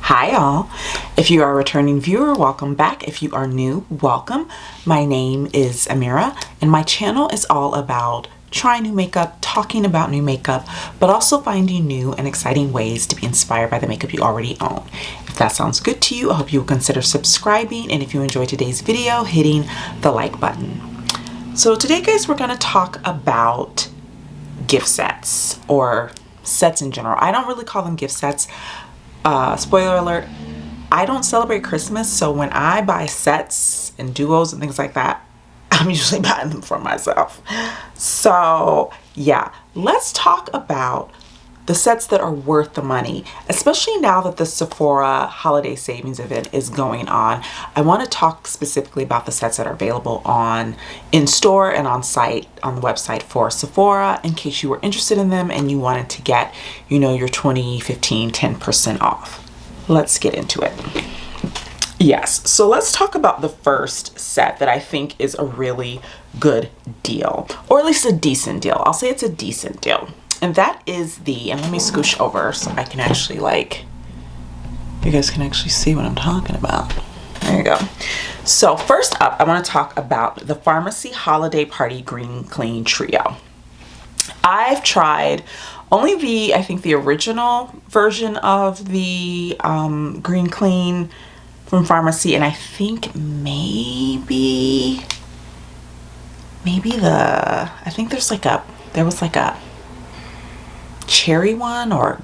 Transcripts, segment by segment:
Hi y'all. If you are a returning viewer, welcome back. If you are new, welcome. My name is Amira and my channel is all about trying new makeup, talking about new makeup, but also finding new and exciting ways to be inspired by the makeup you already own. If that sounds good to you, I hope you will consider subscribing, and if you enjoyed today's video, hitting the like button. So today, guys, we're gonna talk about gift sets or sets in general. I don't really call them gift sets. Spoiler alert, I don't celebrate Christmas, so when I buy sets and duos and things like that, I'm usually buying them for myself. So yeah, let's talk about the sets that are worth the money, especially now that the Sephora holiday savings event is going on. I want to talk specifically about the sets that are available in store and on site on the website for Sephora, in case you were interested in them and you wanted to get, you know, your 20, 15, 10% off. Let's get into it. Yes, so let's talk about the first set that I think is a really good deal, or at least a decent deal. I'll say it's a decent deal. And that is and let me scoosh over so I can actually, you guys can actually see what I'm talking about. There you go. So first up, I want to talk about the Pharmacy Holiday Party Green Clean Trio. I've tried only I think the original version of the Green Clean from Pharmacy, and I think maybe I think there was a cherry one or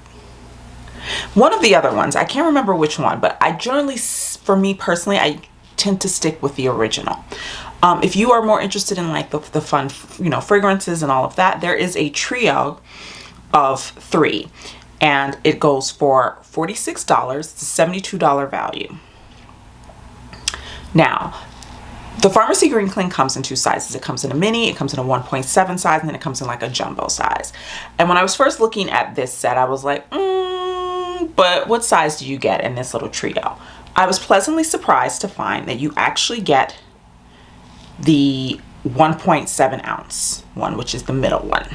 one of the other ones. I can't remember which one, but I generally, for me personally, I tend to stick with the original. If you are more interested in like the fun, you know, fragrances and all of that, there is a trio of 3 and it goes for $46. It's a $72 value. Now, the Pharmacy Green Clean comes in 2 sizes. It comes in a mini, it comes in a 1.7 size, and then it comes in like a jumbo size. And when I was first looking at this set, I was like, but what size do you get in this little trio? I was pleasantly surprised to find that you actually get the 1.7 ounce one, which is the middle one.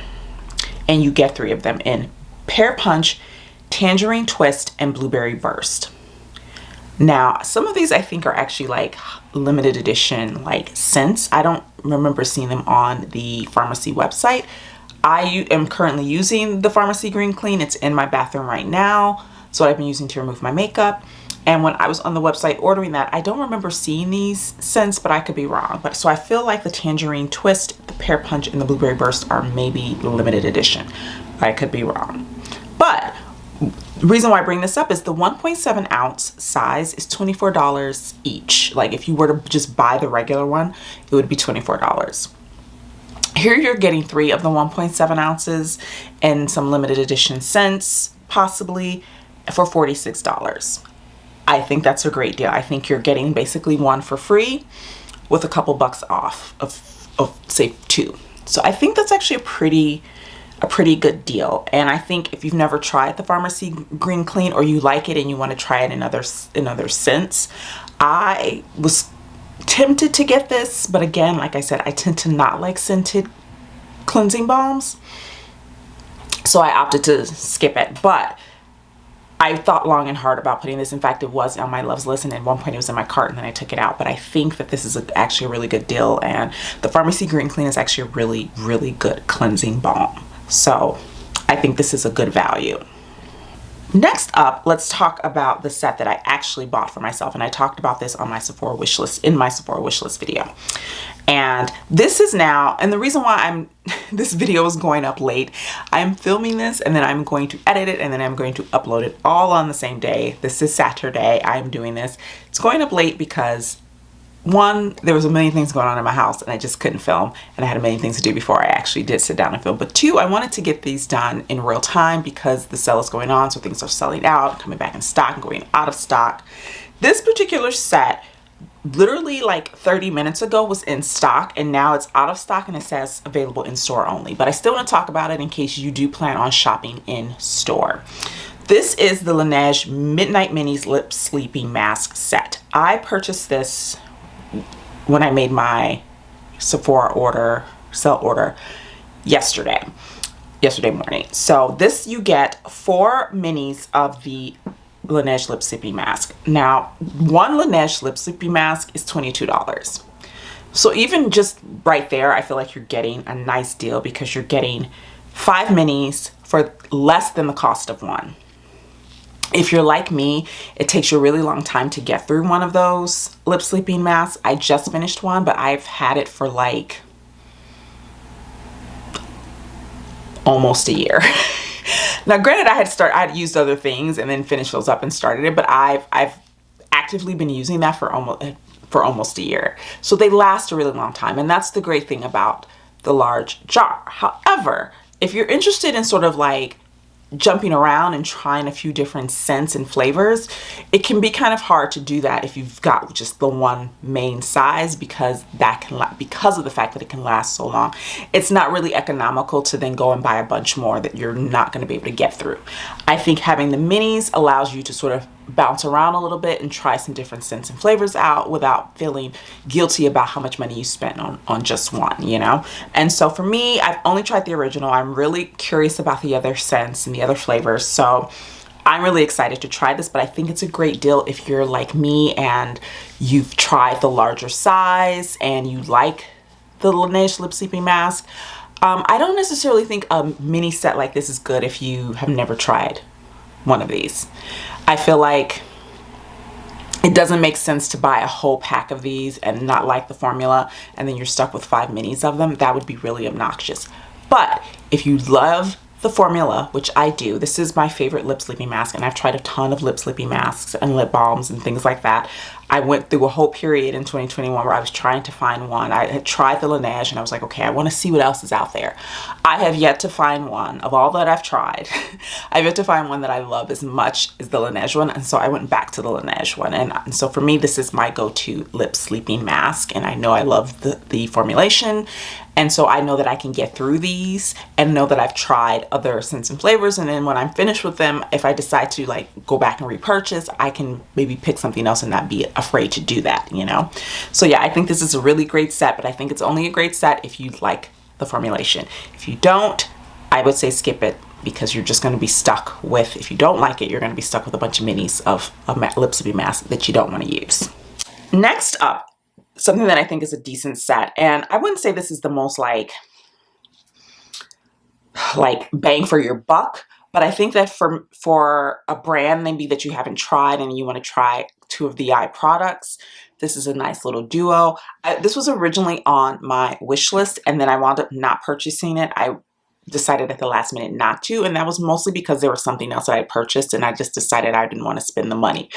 And you get 3 of them in Pear Punch, Tangerine Twist, and Blueberry Burst. Now, some of these I think are actually like limited edition scents. I don't remember seeing them on the Pharmacy website. I am currently using the Pharmacy Green Clean. It's in my bathroom right now. So I've been using to remove my makeup. And when I was on the website ordering that, I don't remember seeing these scents, but I could be wrong. So I feel like the Tangerine Twist, the Pear Punch, and the Blueberry Burst are maybe limited edition. I could be wrong. But the reason why I bring this up is the 1.7 ounce size is $24 each. Like if you were to just buy the regular one, it would be $24. Here you're getting 3 of the 1.7 ounces and some limited edition scents, possibly, for $46. I think that's a great deal. I think you're getting basically 1 for free with a couple bucks off of say 2. So I think that's actually a pretty good deal. And I think if you've never tried the Pharmacy Green Clean, or you like it and you want to try it in other scents, I was tempted to get this, but again, like I said, I tend to not like scented cleansing balms, so I opted to skip it. But I thought long and hard about putting this. In fact, it was on my loves list, and at one point it was in my cart, and then I took it out. But I think that this is actually a really good deal, and the Pharmacy Green Clean is actually a really, really good cleansing balm. So I think this is a good value. Next up, let's talk about the set that I actually bought for myself, and I talked about this on my Sephora wishlist, in my Sephora wishlist video. And this is now, and the reason why this video is going up late, I'm filming this and then I'm going to edit it and then I'm going to upload it all on the same day. This is Saturday. I'm doing this. It's going up late because 1, there was a million things going on in my house and I just couldn't film, and I had a million things to do before I actually did sit down and film. But 2, I wanted to get these done in real time because the sale is going on, so things are selling out, coming back in stock, and going out of stock. This particular set, literally like 30 minutes ago, was in stock, and now it's out of stock and it says available in store only. But I still want to talk about it in case you do plan on shopping in store. This is the Laneige Midnight Minis Lip Sleeping Mask Set. I purchased this when I made my Sephora sale order yesterday morning. So this, you get 4 minis of the Laneige lip sleeping mask. Now, one Laneige lip sleeping mask is $22. So even just right there, I feel like you're getting a nice deal because you're getting 5 minis for less than the cost of one. If you're like me, it takes you a really long time to get through one of those lip sleeping masks. I just finished one, but I've had it for like almost a year. Now, granted, I had used other things and then finished those up and started it, but I've actively been using that for almost a year. So they last a really long time, and that's the great thing about the large jar. However, if you're interested in sort of like jumping around and trying a few different scents and flavors, it can be kind of hard to do that if you've got just the one main size, because because of the fact that it can last so long. It's not really economical to then go and buy a bunch more that you're not going to be able to get through. I think having the minis allows you to sort of bounce around a little bit and try some different scents and flavors out without feeling guilty about how much money you spent on just one, you know? And so for me, I've only tried the original. I'm really curious about the other scents and the other flavors. So I'm really excited to try this, but I think it's a great deal if you're like me and you've tried the larger size and you like the Laneige lip sleeping mask. I don't necessarily think a mini set like this is good if you have never tried one of these. I feel like it doesn't make sense to buy a whole pack of these and not like the formula, and then you're stuck with 5 minis of them. That would be really obnoxious. But if you love the formula, which I do, this is my favorite lip sleeping mask, and I've tried a ton of lip sleeping masks and lip balms and things like that. I went through a whole period in 2021 where I was trying to find one. I had tried the Laneige and I was like, okay, I want to see what else is out there. I have yet to find one of all that I've tried. I've yet to find one that I love as much as the Laneige one, and so I went back to the Laneige one. And so for me, this is my go-to lip sleeping mask, and I know I love the formulation. And so I know that I can get through these and know that I've tried other scents and flavors. And then when I'm finished with them, if I decide to like go back and repurchase, I can maybe pick something else and not be afraid to do that, you know? So yeah, I think this is a really great set, but I think it's only a great set if you like the formulation. If you don't, I would say skip it, because you're just going to be stuck with, if you don't like it, you're going to be stuck with a bunch of minis of a lip sleeping mask that you don't want to use. Next up, something that I think is a decent set, and I wouldn't say this is the most like bang for your buck, but I think that for a brand maybe that you haven't tried and you want to try 2 of the eye products, this is a nice little duo. This was originally on my wish list, and then I wound up not purchasing it. I decided at the last minute not to, and that was mostly because there was something else that I purchased and I just decided I didn't want to spend the money.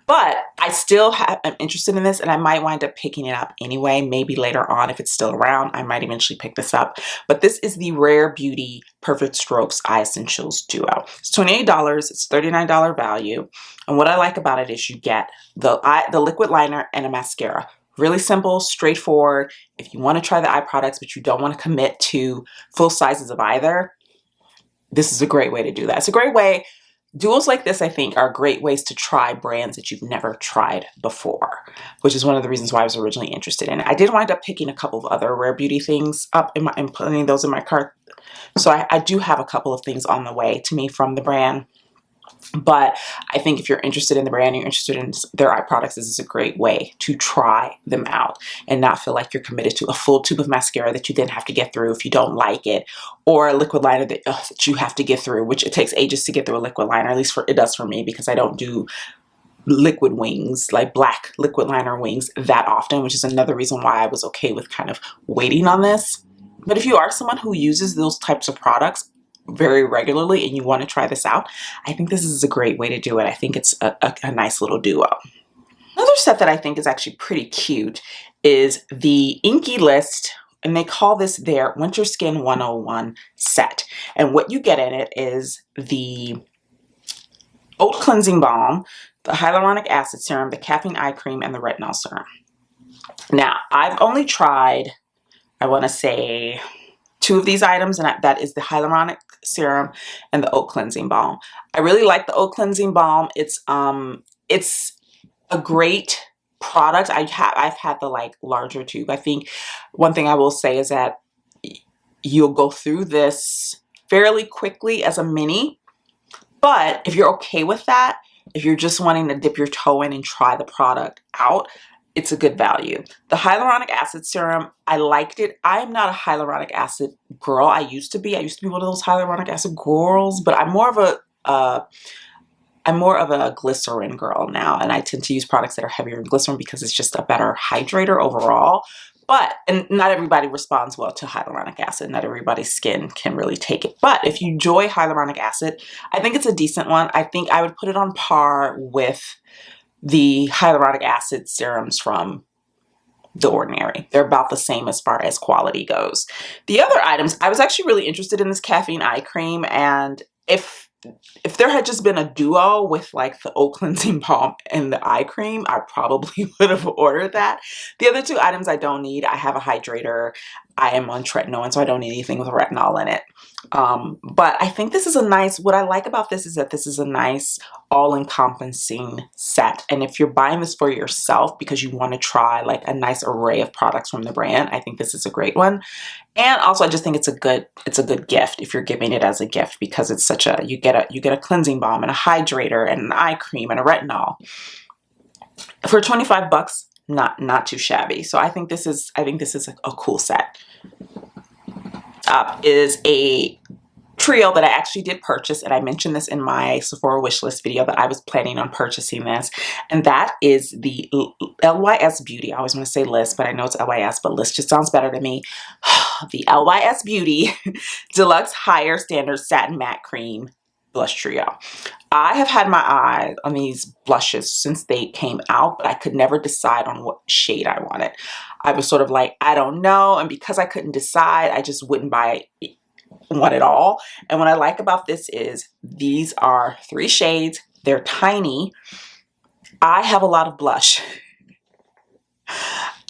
But I still am interested in this, and I might wind up picking it up anyway. Maybe later on, if it's still around, I might eventually pick this up. But this is the Rare Beauty Perfect Strokes Eye Essentials Duo. It's $28. It's $39 value. And what I like about it is you get the liquid liner and a mascara. Really simple, straightforward. If you want to try the eye products, but you don't want to commit to full sizes of either, this is a great way to do that. It's a great way. Duos like this, I think, are great ways to try brands that you've never tried before, which is one of the reasons why I was originally interested in it. I did wind up picking a couple of other Rare Beauty things up and putting those in my cart. So I do have a couple of things on the way to me from the brand. But I think if you're interested in the brand, you're interested in their eye products, this is a great way to try them out and not feel like you're committed to a full tube of mascara that you then have to get through if you don't like it, or a liquid liner that you have to get through, which it takes ages to get through a liquid liner, at least it does for me, because I don't do liquid wings, like black liquid liner wings, that often, which is another reason why I was okay with kind of waiting on this. But if you are someone who uses those types of products very regularly and you want to try this out, I think this is a great way to do it. I think it's a nice little duo. Another set that I think is actually pretty cute is the Inky List, and they call this their Winter Skin 101 set. And what you get in it is the Oat Cleansing Balm, the Hyaluronic Acid Serum, the Caffeine Eye Cream, and the Retinol Serum. Now, I've only tried, I want to say, 2 of these items, and that is the Hyaluronic Serum and the Oat Cleansing Balm. I really like the Oat Cleansing Balm. It's a great product. I've had the like larger tube. I think one thing I will say is that you'll go through this fairly quickly as a mini, but if you're okay with that, if you're just wanting to dip your toe in and try the product out, it's a good value. The hyaluronic acid serum, I liked it. I am not a hyaluronic acid girl. I used to be one of those hyaluronic acid girls, but I'm more of a glycerin girl now, and I tend to use products that are heavier in glycerin because it's just a better hydrator overall. But, and not everybody responds well to hyaluronic acid. Not everybody's skin can really take it. But if you enjoy hyaluronic acid, I think it's a decent one. I think I would put it on par with the hyaluronic acid serums from The Ordinary. They're about the same as far as quality goes. The other items, I was actually really interested in this caffeine eye cream, and if there had just been a duo with like the oat cleansing balm and the eye cream, I probably would have ordered that. The other two items I don't need. I have a hydrator. I am on tretinoin, so I don't need anything with retinol in it. But I think this is a nice, what I like about this is that this is a nice all-encompassing set. And if you're buying this for yourself because you want to try like a nice array of products from the brand, I think this is a great one. And also I just think it's a good gift if you're giving it as a gift, because it's such a, you get a cleansing balm and a hydrator and an eye cream and a retinol for 25 bucks. Not too shabby. So I think this is a cool set. Up is a trio that I actually did purchase, and I mentioned this in my Sephora wishlist video that I was planning on purchasing this, and that is the Lys Beauty. I always want to say Lys, but I know it's Lys, but Lys just sounds better to me. The Lys Beauty Deluxe Higher Standard Satin Matte Cream Blush Trio. I have had my eye on these blushes since they came out, but I could never decide on what shade I wanted. I was sort of like, I don't know, and because I couldn't decide, I just wouldn't buy one at all. And what I like about this is these are 3 shades. They're tiny. I have a lot of blush.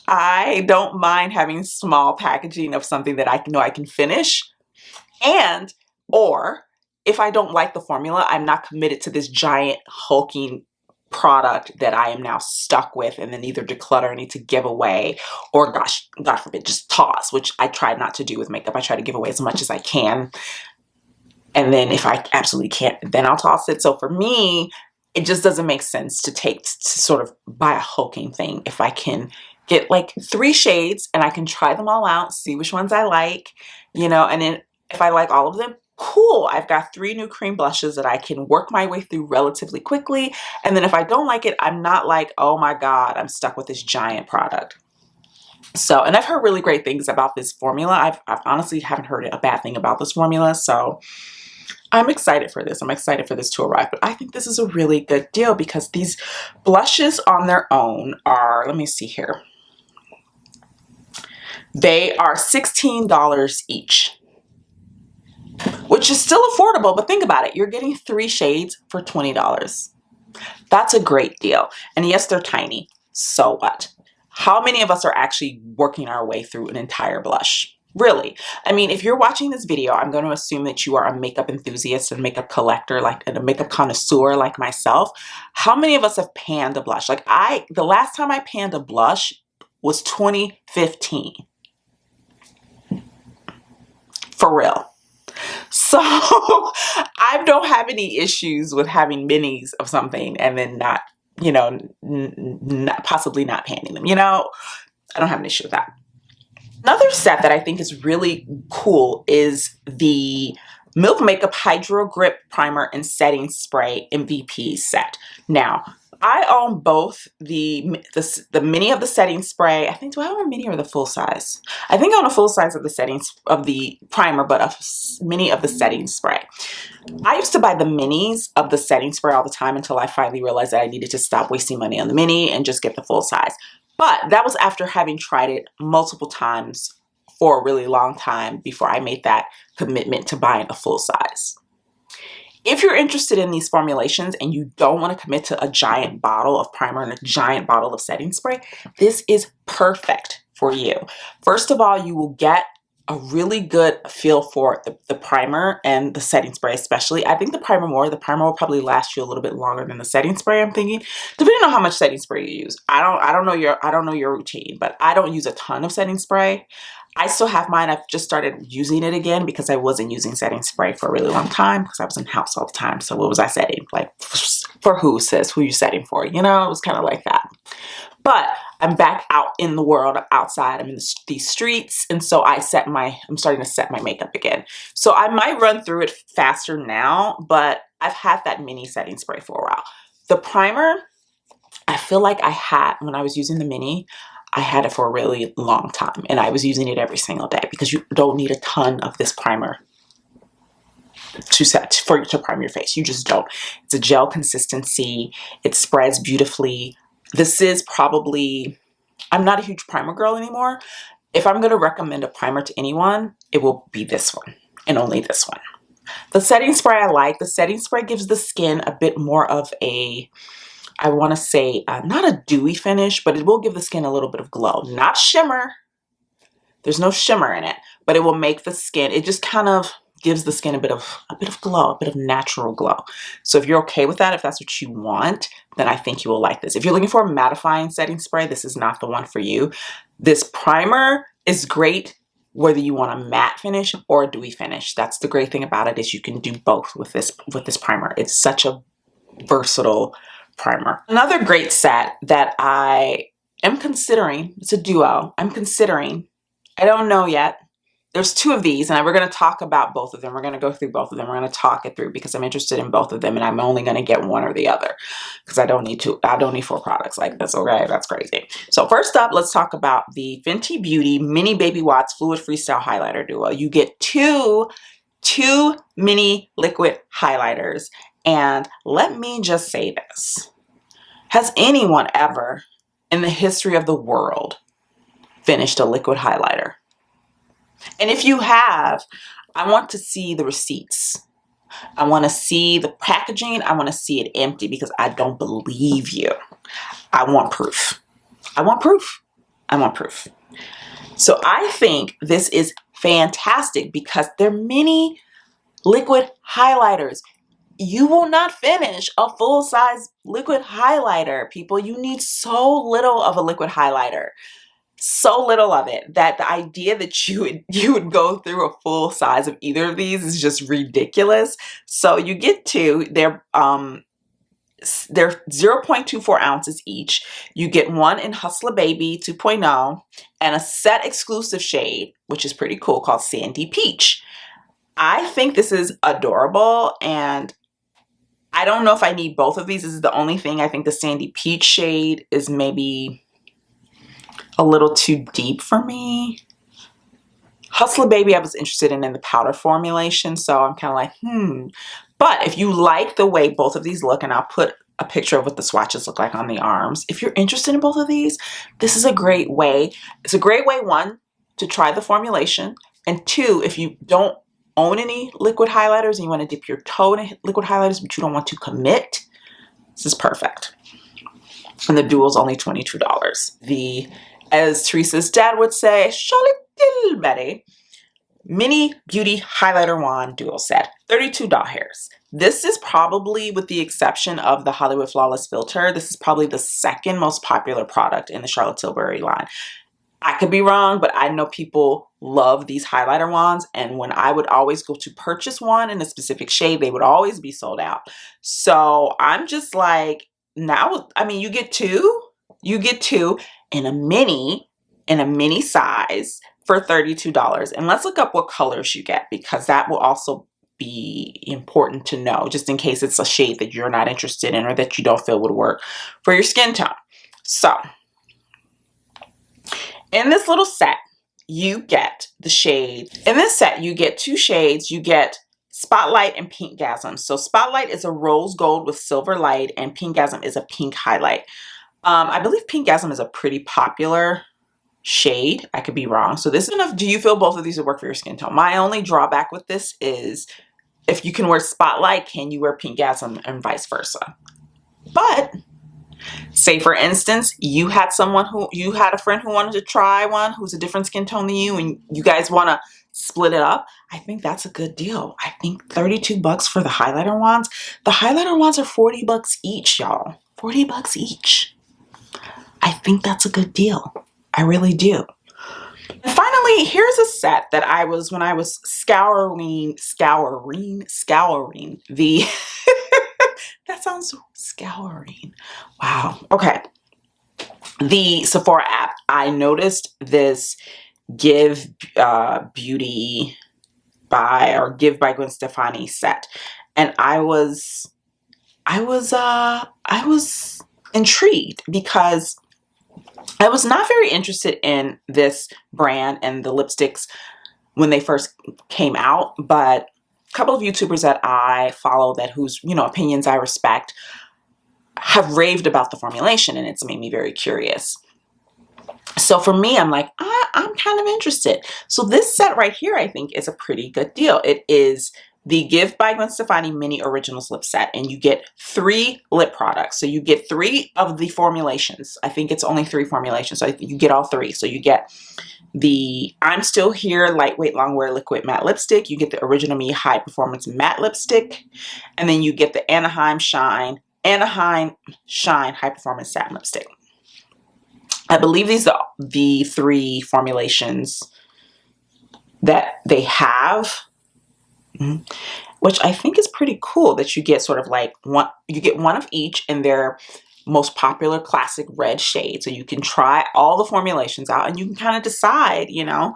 I don't mind having small packaging of something that I know I can finish, or if I don't like the formula, I'm not committed to this giant hulking product that I am now stuck with and then either declutter, need to give away, or gosh, God forbid, just toss, which I try not to do with makeup. I try to give away as much as I can. And then if I absolutely can't, then I'll toss it. So for me, it just doesn't make sense to sort of buy a hulking thing. If I can get like 3 shades and I can try them all out, see which ones I like, you know, and then if I like all of them, cool, I've got 3 new cream blushes that I can work my way through relatively quickly. And then if I don't like it, I'm not like, oh my God, I'm stuck with this giant product. So, and I've heard really great things about this formula. I've honestly haven't heard a bad thing about this formula. So I'm excited for this. I'm excited for this to arrive. But I think this is a really good deal because these blushes on their own are, let me see here. They are $16 each, which is still affordable, but think about it. You're getting 3 shades for $20. That's a great deal. And yes, they're tiny. So what? How many of us are actually working our way through an entire blush? Really? I mean, if you're watching this video, I'm going to assume that you are a makeup enthusiast and makeup collector, like, and a makeup connoisseur like myself. How many of us have panned a blush? Like the last time I panned a blush was 2015. For real. So I don't have any issues with having minis of something and then not, you know, possibly not panning them. You know, I don't have an issue with that. Another set that I think is really cool is the Milk Makeup Hydro Grip Primer and Setting Spray MVP set. Now, I own both the mini of the setting spray. I think, do I own a mini or the full size? I think I own a full size of the settings of the primer, but a mini of the setting spray. I used to buy the minis of the setting spray all the time until I finally realized that I needed to stop wasting money on the mini and just get the full size. But that was after having tried it multiple times for a really long time before I made that commitment to buying a full size. If you're interested in these formulations and you don't want to commit to a giant bottle of primer and a giant bottle of setting spray, this is perfect for you. First of all, you will get a really good feel for the primer and the setting spray especially. I think the primer more. The primer will probably last you a little bit longer than the setting spray, I'm thinking. Depending on how much setting spray you use. I don't know your routine, but I don't use a ton of setting spray. I still have mine. I've just started using it again because I wasn't using setting spray for a really long time because I was in house all the time. So what was I setting? Like For who, sis? Who you setting for? You know, it was kind of like that. But I'm back out in the world, outside. I'm in these streets, and so I'm starting to set my makeup again. So I might run through it faster now, but I've had that mini setting spray for a while. The primer, I feel like when I was using the mini, I had it for a really long time, and I was using it every single day because you don't need a ton of this primer to prime your face. You just don't. It's a gel consistency. It spreads beautifully. This is probably, I'm not a huge primer girl anymore. If I'm going to recommend a primer to anyone, it will be this one and only this one. The setting spray I like. The setting spray gives the skin a bit more of a, I want to say, not a dewy finish, but it will give the skin a little bit of glow. Not shimmer. There's no shimmer in it, but it will make the skin, it just kind of gives the skin a bit of glow, a bit of natural glow. So if you're okay with that, if that's what you want, then I think you will like this. If you're looking for a mattifying setting spray, this is not the one for you. This primer is great whether you want a matte finish or a dewy finish. That's the great thing about it, is you can do both with this primer. It's such a versatile primer. Another great set that I am considering, it's a duo, I don't know yet. There's two of these, and we're going to talk about both of them. We're going to go through both of them. We're going to talk it through because I'm interested in both of them, and I'm only going to get one or the other because I don't need 4 products like this. Okay, that's crazy. So first up, let's talk about the Fenty Beauty Mini Baby Watts Fluid Freestyle Highlighter Duo. You get two mini liquid highlighters, and let me just say this. Has anyone ever in the history of the world finished a liquid highlighter? And if you have, I want to see the receipts. I want to see the packaging. I want to see it empty because I don't believe you. I want proof. I want proof. I want proof. So I think this is fantastic because they're mini liquid highlighters. You will not finish a full-size liquid highlighter, people. You need so little of a liquid highlighter. So little of it that the idea that you would go through a full size of either of these is just ridiculous. So you get two. They're 0.24 ounces each. You get one in Hustler Baby 2.0 and a set exclusive shade, which is pretty cool, called Sandy Peach. I think this is adorable, and I don't know if I need both of these. This is the only thing. I think the Sandy Peach shade is maybe a little too deep for me. Hustler Baby I was interested in the powder formulation, so I'm kind of like, But if you like the way both of these look, and I'll put a picture of what the swatches look like on the arms. If you're interested in both of these, this is a great way. It's a great way, one, to try the formulation, and two, if you don't own any liquid highlighters and you want to dip your toe in liquid highlighters, but you don't want to commit, this is perfect. And the duo's only $22. As Teresa's dad would say, Charlotte Tilbury Mini Beauty Highlighter Wand Duo Set, $32. This is probably, with the exception of the Hollywood Flawless Filter, this is probably the second most popular product in the Charlotte Tilbury line. I could be wrong, but I know people love these highlighter wands, and when I would always go to purchase one in a specific shade, they would always be sold out. So I'm just like, now, I mean, you get two in a mini size for $32. And let's look up what colors you get, because that will also be important to know, just in case it's a shade that you're not interested in or that you don't feel would work for your skin tone. So in this little set, you get the shade. In this set, you get two shades. You get Spotlight and Pinkgasm. So Spotlight is a rose gold with silver light, and Pinkgasm is a pink highlight. I believe Pinkgasm is a pretty popular shade. I could be wrong. So this is enough. Do you feel both of these would work for your skin tone? My only drawback with this is if you can wear Spotlight, can you wear Pinkgasm, and vice versa? But say, for instance, you had a friend who wanted to try one who's a different skin tone than you, and you guys want to split it up. I think that's a good deal. I think $32 for the highlighter wands. The highlighter wands are $40 each, y'all. $40 each. I think that's a good deal. I really do. And finally, here's a set that when I was scouring the that that sounds scouring. Wow. Okay. The Sephora app, I noticed this Give Beauty Give by Gwen Stefani set, and I was intrigued because I was not very interested in this brand and the lipsticks when they first came out, but a couple of YouTubers that I follow whose, you know, opinions I respect have raved about the formulation, and it's made me very curious. So for me, I'm like, I'm kind of interested. So this set right here, I think, is a pretty good deal. It is the Give by Gwen Stefani Mini Originals Lip Set, and you get 3 lip products. So you get 3 of the formulations. I think it's only 3 formulations, so you get all 3. So you get the I'm Still Here Lightweight Longwear Liquid Matte Lipstick, you get the Original Me High Performance Matte Lipstick, and then you get the Anaheim Shine High Performance Satin Lipstick. I believe these are the 3 formulations that they have, which I think is pretty cool, that you get sort of like you get one of each in their most popular classic red shade. So you can try all the formulations out and you can kind of decide, you know,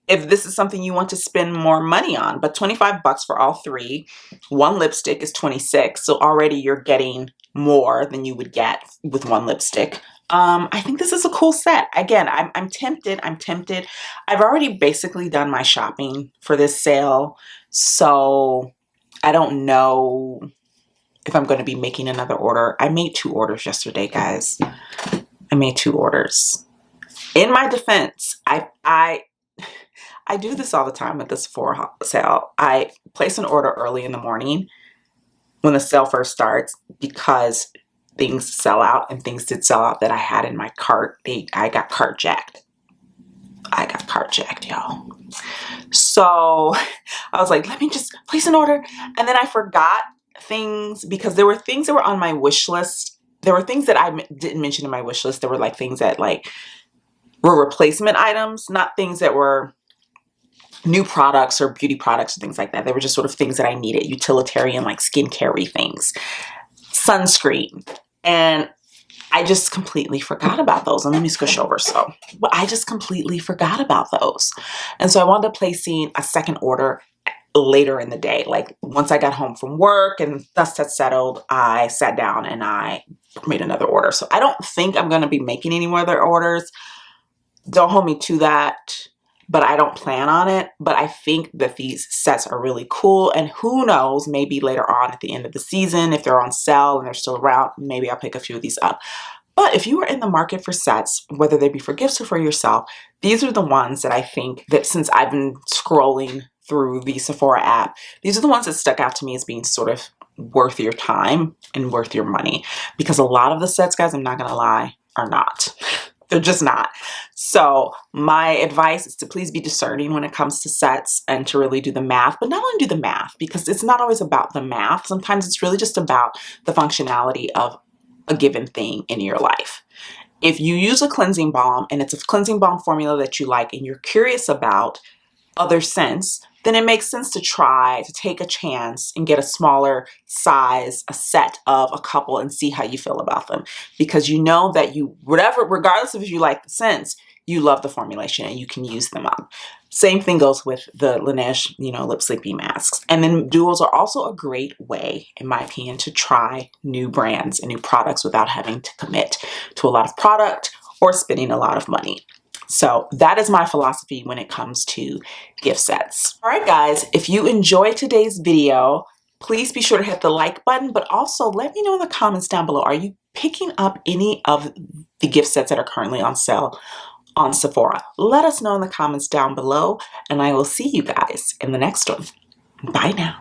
if this is something you want to spend more money on. But $25 for all 3. One lipstick is $26. So already you're getting more than you would get with one lipstick. I think this is a cool set. Again, I'm tempted. I've already basically done my shopping for this sale, so I don't know if I'm going to be making another order. I made 2 orders yesterday, guys. I made 2 orders. In my defense, I do this all the time at the Sephora sale. I place an order early in the morning when the sale first starts because things sell out, and things did sell out that I had in my cart. I got cart jacked. Y'all. So I was like, let me just place an order. And then I forgot things because there were things that were on my wish list. There were things that I didn't mention in my wish list. There were like things that like were replacement items, not things that were new products or beauty products or things like that. They were just sort of things that I needed, utilitarian, like skincare-y things. Sunscreen. And I just completely forgot about those. And let me squish over. So I just completely forgot about those. And so I wound up placing a second order later in the day. Like once I got home from work and dust had settled, I sat down and I made another order. So I don't think I'm going to be making any more other orders. Don't hold me to that, but I don't plan on it. But I think that these sets are really cool, and who knows, maybe later on at the end of the season, if they're on sale and they're still around, maybe I'll pick a few of these up. But if you are in the market for sets, whether they be for gifts or for yourself, these are the ones that I think that, since I've been scrolling through the Sephora app, these are the ones that stuck out to me as being sort of worth your time and worth your money. Because a lot of the sets, guys, I'm not gonna lie, are not. They're just not. So my advice is to please be discerning when it comes to sets and to really do the math, but not only do the math, because it's not always about the math. Sometimes it's really just about the functionality of a given thing in your life. If you use a cleansing balm and it's a cleansing balm formula that you like and you're curious about other scents, then it makes sense to try to take a chance and get a smaller size, a set of a couple, and see how you feel about them. Because you know that regardless of if you like the scents, you love the formulation and you can use them up. Same thing goes with the Laneige, lip sleepy masks. And then duos are also a great way, in my opinion, to try new brands and new products without having to commit to a lot of product or spending a lot of money. So that is my philosophy when it comes to gift sets. All right, guys, if you enjoyed today's video, please be sure to hit the like button, but also let me know in the comments down below, are you picking up any of the gift sets that are currently on sale on Sephora? Let us know in the comments down below, and I will see you guys in the next one. Bye now.